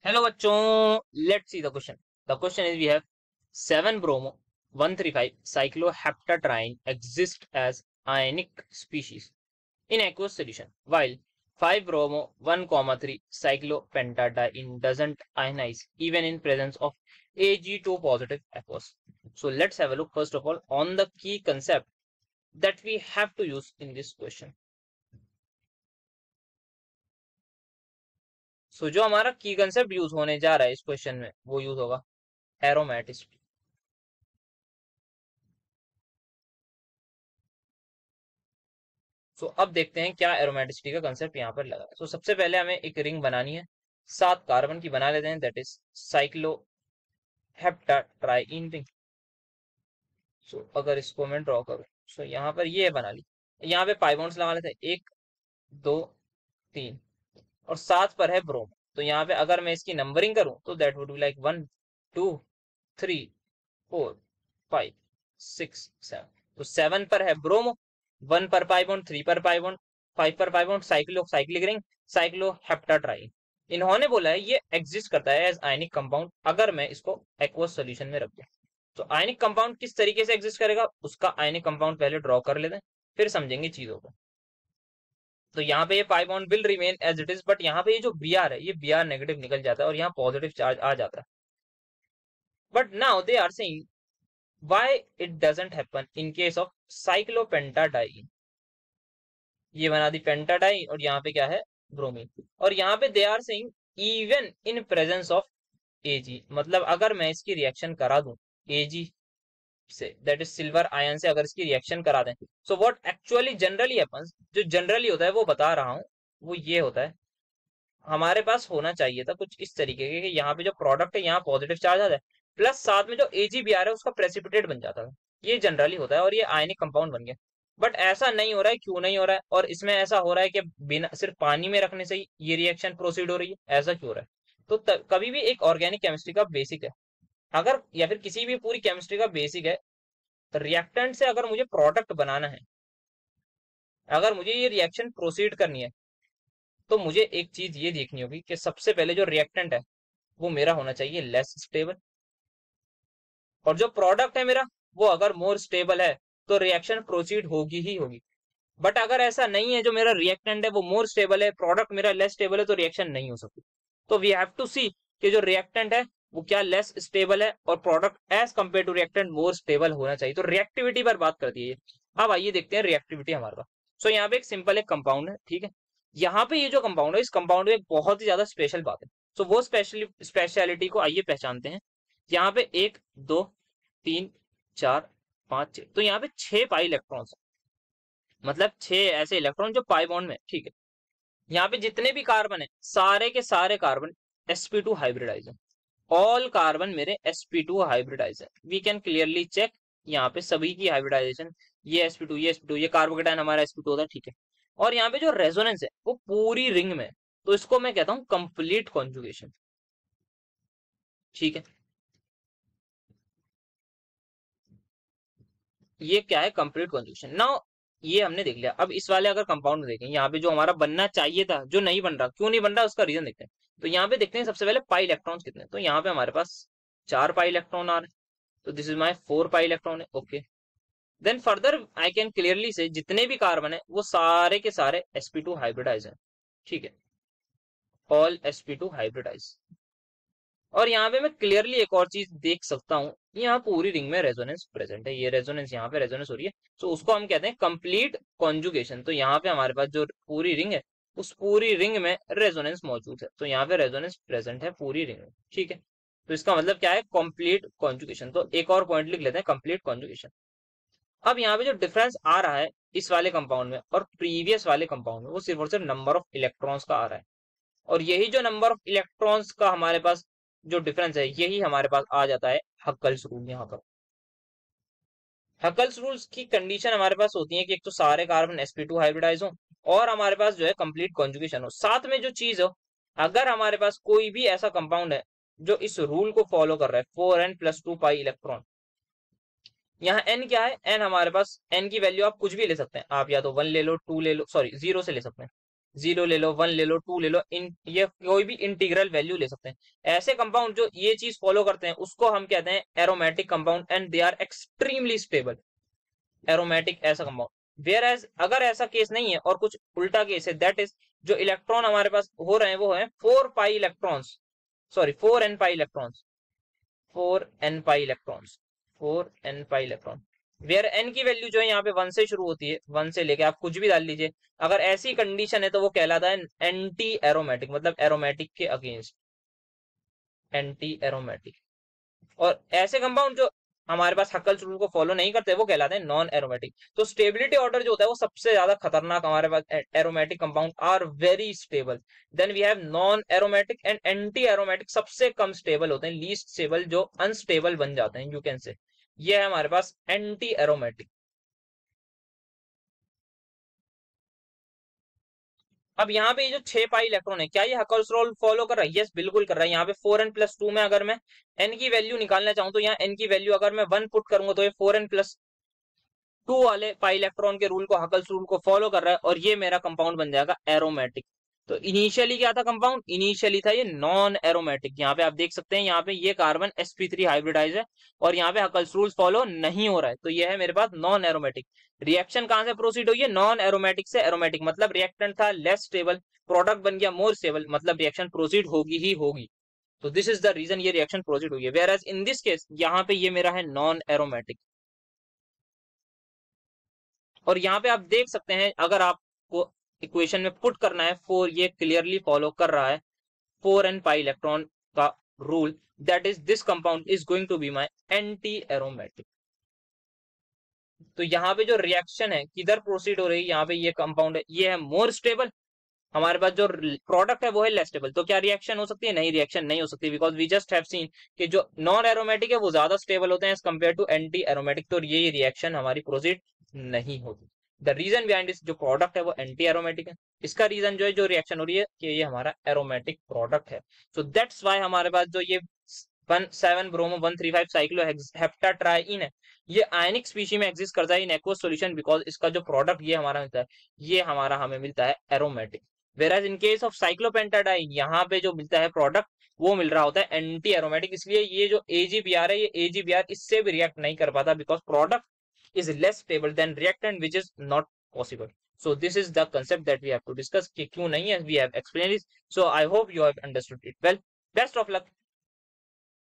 Hello बच्चों, let's see the question. The question is we have 7 bromo 135 cycloheptatriene exist as ionic species in aqueous solution, while 5 bromo 1,3 cyclopentadiene doesn't ionize even in presence of Ag2 positive aqueous. So let's have a look first of all on the key concept that we have to use in this question. So जो हमारा की concept use होने जा रहा है इस question में वो यूज होगा एरोमेटिसिटी. सो अब देखते हैं क्या एरोमेटिसिटी का कंसेप्ट यहाँ पर लगा है. सो सबसे पहले हमें एक रिंग बनानी है, 7 कार्बन की बना लेते हैं, दैट इज साइक्लोहेप्टाट्राईन रिंग. सो अगर इसको मैं ड्रॉ करूं, सो यहाँ पर ये बना ली. यहाँ पे पाई बॉन्ड्स लगा लेते हैं, 1 2 3 और 7 पर है ब्रोम. तो यहाँ पे अगर मैं इसकी नंबरिंग करूं तो दैट वुड बी लाइक 1 2 3 4 5 6 7. तो 7 पर है ब्रोमो, 1 पर पाई बॉन्ड, 3 पर पाई बॉन्ड, 5 पर पाई बॉन्ड, साइक्लिक रिंग, साइक्लोहेप्टाट्राईन. इन्होंने बोला है ये एग्जिस्ट करता है एज आयनिक कंपाउंड अगर मैं इसको एक्वस सॉल्यूशन में रख दूं. तो आयनिक कंपाउंड किस तरीके से एग्जिस्ट करेगा उसका आयनिक कंपाउंड पहले ड्रॉ कर लेते हैं, फिर समझेंगे चीजों को. तो यहाँ पे ये pi bond will remain as it is, but यहाँ पे ये जो बी आर है ये बी आर नेगेटिव निकल जाता है और यहाँ पॉजिटिव चार्ज आ जाता है. But now they are saying why it doesn't happen in case of cyclopentadiene. ये बना दी पेंटाडाइन और यहाँ पे क्या है ब्रोमीन. और यहाँ पे they are saying even in presence of AG, मतलब अगर मैं इसकी रिएक्शन करा दूं एजी से, दैट इज सिल्वर आयन से, अगर इसकी रिएक्शन करा दें, so what actually generally happens, जो जनरली होता है वो बता रहा हूँ, वो ये होता है. हमारे पास होना चाहिए था कुछ इस तरीके के कि यहाँ पे जो प्रोडक्ट है यहाँ पॉजिटिव चार्ज आ जाए, प्लस साथ में जो AgBr है उसका प्रेसिपिटेट बन जाता था. ये जनरली होता है और ये आयनिक कंपाउंड बन गया. बट ऐसा नहीं हो रहा है. क्यों नहीं हो रहा है? और इसमें ऐसा हो रहा है कि बिना सिर्फ पानी में रखने से ही ये रिएक्शन प्रोसीड हो रही है, ऐसा क्यों हो रहा है? तो कभी भी एक ऑर्गेनिक केमिस्ट्री का बेसिक है, अगर या फिर किसी भी पूरी केमिस्ट्री का बेसिक है, रिएक्टेंट से अगर मुझे प्रोडक्ट बनाना है, अगर मुझे ये रिएक्शन प्रोसीड करनी है, तो मुझे एक चीज ये देखनी होगी कि सबसे पहले जो रिएक्टेंट है वो मेरा होना चाहिए लेस स्टेबल, और जो प्रोडक्ट है मेरा वो अगर मोर स्टेबल है तो रिएक्शन प्रोसीड होगी ही होगी. बट अगर ऐसा नहीं है, जो मेरा रिएक्टेंट है वो मोर स्टेबल है, प्रोडक्ट मेरा लेस स्टेबल है, तो रिएक्शन नहीं हो सकती. तो वी हैव टू सी कि जो रिएक्टेंट है वो क्या लेस स्टेबल है और product as compare to reactant more stable होना चाहिए. तो रिएक्टिविटी पर बात करती है. अब आइए देखते हैं रिएक्टिविटी हमारे पास. सो यहाँ पे एक सिंपल एक कंपाउंड है, ठीक है. यहाँ पे ये जो कंपाउंड है, इस कंपाउंड में एक बहुत ही ज्यादा स्पेशल बात है. सो वो स्पेशलिटी को आइए पहचानते हैं. यहाँ पे 1 2 3 4 5 6, तो यहाँ पे 6 पाई इलेक्ट्रॉन्स, मतलब 6 ऐसे इलेक्ट्रॉन जो पाई बॉन्ड में, ठीक है. यहाँ पे जितने भी कार्बन है सारे के सारे कार्बन sp2 हाइब्रिडाइज है. ऑल कार्बन मेरे sp2 हाइब्रिडाइज है. वी कैन क्लियरली चेक यहाँ पे सभी की हाइब्रिडाइजेशन. ये sp2 ये sp2, ये कार्बोकेटाइन हमारा sp2 होता है, ठीक है. और यहाँ पे जो रेजोनेंस है वो पूरी रिंग में, तो इसको मैं कहता हूँ कंप्लीट कॉन्जुगेशन, ठीक है. ये क्या है? Complete conjugation. नाउ ये हमने देख लिया. अब इस वाले अगर कंपाउंड में देखें, यहाँ पे जो हमारा बनना चाहिए था जो नहीं बन रहा, क्यों नहीं बन रहा उसका रीजन देखते हैं. तो यहाँ पे देखते हैं सबसे पहले पाई इलेक्ट्रॉन्स कितने. तो यहाँ पे हमारे पास 4 पाई इलेक्ट्रॉन आ रहे हैं, तो this is my 4 pi electron है, okay. Then further I can clearly से जितने भी कार्बन है वो सारे के सारे sp2 हाइब्रिडाइज है, ठीक है. All sp2 hybridise. और यहाँ पे मैं क्लियरली एक और चीज देख सकता हूँ, यहाँ पूरी रिंग में रेजोनेंस प्रेजेंट है. ये रेजोनेंस, यहाँ पे रेजोनेंस हो रही है, तो उसको हम कहते हैं कंप्लीट कॉन्जुगेशन. तो यहाँ पे हमारे पास जो पूरी रिंग है उस पूरी रिंग में रेजोनेंस मौजूद है. तो यहाँ पे रेजोनेंस प्रेजेंट है पूरी रिंग में, ठीक है. तो इसका मतलब क्या है? Complete conjugation. तो एक और पॉइंट लिख लेते हैं, कंप्लीट कॉन्जुगेशन. अब यहाँ पे जो डिफरेंस आ रहा है इस वाले कंपाउंड में और प्रीवियस वाले कंपाउंड में, वो सिर्फ और सिर्फ नंबर ऑफ इलेक्ट्रॉन्स का आ रहा है. और यही जो नंबर ऑफ इलेक्ट्रॉन्स का हमारे पास जो डिफरेंस है, यही हमारे पास आ जाता है हक्कल्स रूल. यहाँ पर हक्कल्स रूल्स की कंडीशन हमारे पास होती है कि एक तो सारे कार्बन sp2 हाइब्रिडाइज हो और हमारे पास जो है कंप्लीट कॉन्जुगेशन हो. साथ में जो चीज हो, अगर हमारे पास कोई भी ऐसा कंपाउंड है जो इस रूल को फॉलो कर रहा है, 4n + 2 पाई इलेक्ट्रॉन. यहाँ n क्या है? n हमारे पास n की वैल्यू आप कुछ भी ले सकते हैं. आप या तो 1 ले लो, 2 ले लो, सॉरी 0 से ले सकते हैं. 0 ले लो, 1 ले लो, 2 ले लो, इन ये कोई भी इंटीग्रल वैल्यू ले सकते हैं। ऐसे कंपाउंड जो ये चीज फॉलो करते हैं उसको हम कहते हैं aromatic compound and they are extremely stable. Aromatic ऐसा कंपाउंड। वेयर एज अगर ऐसा केस नहीं है और कुछ उल्टा केस है, दैट इज जो इलेक्ट्रॉन हमारे पास हो रहे हैं वो है 4 pi electrons, sorry 4 n pi electrons, 4 n pi electrons, 4 n pi electron. Where n की वैल्यू जो है यहाँ पे 1 से शुरू होती है, 1 से लेके आप कुछ भी डाल लीजिए। अगर ऐसी कंडीशन है तो वो कहलाता है एंटी एरोमेटिक, मतलब एरोमेटिक के अगेंस्ट, एंटी एरोमेटिक। और ऐसे कंपाउंड जो हमारे पास हक्कल्स रूल को फॉलो नहीं करते वो कहलाते हैं नॉन एरोमेटिक। तो स्टेबिलिटी ऑर्डर जो होता है वो सबसे ज्यादा खतरनाक हमारे पास, aromatic compound are very stable. Then we have non aromatic and anti aromatic, सबसे कम स्टेबल होते हैं, लीस्ट स्टेबल, जो अनस्टेबल बन जाते हैं, यू कैन से। ये है हमारे पास एंटी एरोमेटिक। अब यहाँ पे ये जो 6 पाई इलेक्ट्रॉन है, क्या ये हकल्स रूल फॉलो कर रहा है? यस, बिल्कुल कर रहा है। यहाँ पे 4n+2 में अगर मैं n की वैल्यू निकालना चाहूँ तो यहाँ n की वैल्यू अगर मैं 1 पुट करूंगा तो ये 4n+2 वाले पाई इलेक्ट्रॉन के रूल को, हकल्स रूल को फॉलो कर रहा है, और ये मेरा कंपाउंड बन जाएगा एरोमेटिक। तो इनिशियली क्या था कंपाउंड? इनिशियली था ये नॉन एरोमेटिक। यहाँ पे आप देख सकते हैं, यहाँ पे ये कार्बन sp3 हाइब्रिडाइज है और यहाँ पे हकल्स रूल फॉलो नहीं हो रहा है, तो ये है मेरे पास नॉन एरोमेटिक। रिएक्शन कहां से प्रोसीड हुई है? नॉन एरोमेटिक से एरोमेटिक, मतलब रिएक्टेंट था लेस स्टेबल, प्रोडक्ट बन गया मोर स्टेबल, मतलब रिएक्शन प्रोसीड होगी ही होगी। तो दिस इज द रीजन ये रिएक्शन प्रोसीड हुई है। Whereas in this case यहाँ पे ये मेरा है नॉन एरोमेटिक। और यहाँ पे आप देख सकते हैं, अगर आपको इक्वेशन में पुट करना है 4, ये क्लियरली फॉलो कर रहा है 4n पाई इलेक्ट्रॉन का rule, that is this compound is going to be my anti aromatic. तो यहाँ पे जो रिएक्शन है किधर प्रोसीड हो रही है, यहाँ पे ये कंपाउंड है, ये है मोर स्टेबल, हमारे पास जो प्रोडक्ट है वो है लेस स्टेबल। तो क्या रिएक्शन हो सकती है? नहीं, रिएक्शन नहीं हो सकती, because we just have seen कि जो नॉन एरोमेटिक है वो ज्यादा स्टेबल होते हैं as compare to anti aromatic, तो ये रिएक्शन हमारी प्रोसीड नहीं होती। द रीजन बिहाइंड दिस, जो प्रोडक्ट है वो एंटी एरोमेटिक है, इसका रीजन जो है, जो रिएक्शन हो रही है, कि ये हमारा एरोमेटिक प्रोडक्ट है। सो दैट्स वाई हमारे पास जो ये 7 ब्रोमो 135 साइक्लो हेप्टाट्राइन है, ये आयनिक स्पीशी में एग्जिस्ट करता है इन एक्वस सॉल्यूशन, बिकॉज इसका जो प्रोडक्ट ये हमारा मिलता है, ये हमारा हमें मिलता है aromatic. वेराज in case of cyclopentadiene, यहाँ पे जो मिलता है प्रोडक्ट वो मिल रहा होता है एंटी एरोमेटिक, इसलिए ये जो AgBr है, ये AgBr इससे भी रिएक्ट नहीं कर पाता, because product is less stable than reactant, which is not possible. So this is the concept that we have to discuss कि क्यों नहीं है, we have explained it. So I hope you have understood it well. Best of luck.